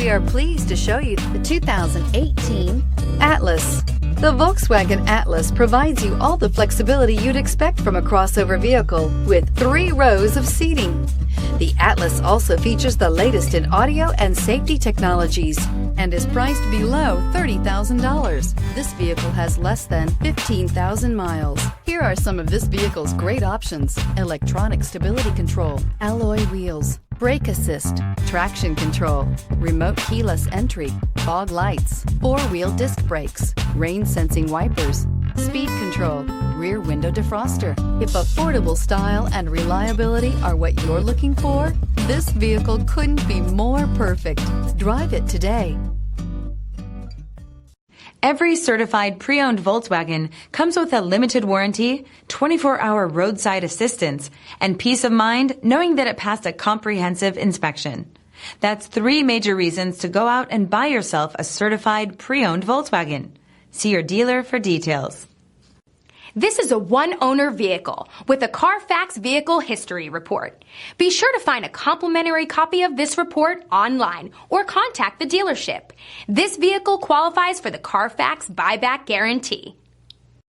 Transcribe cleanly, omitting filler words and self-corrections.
We are pleased to show you the 2018 Atlas. The Volkswagen Atlas provides you all the flexibility you'd expect from a crossover vehicle with 3 rows of seating. The Atlas also features the latest in audio and safety technologies and is priced below $30,000. This vehicle has less than 15,000 miles. Here are some of this vehicle's great options: electronic stability control, alloy wheels, brake assist, traction control, remote keyless entry, fog lights, 4-wheel disc brakes, rain sensing wipers, speed control, rear window defroster. If affordable style and reliability are what you're looking for, this vehicle couldn't be more perfect. Drive it today. Every certified pre-owned Volkswagen comes with a limited warranty, 24-hour roadside assistance, and peace of mind knowing that it passed a comprehensive inspection. That's 3 major reasons to go out and buy yourself a certified pre-owned Volkswagen. See your dealer for details. This is a one-owner vehicle with a CARFAX Vehicle History Report. Be sure to find a complimentary copy of this report online or contact the dealership. This vehicle qualifies for the CARFAX Buyback Guarantee.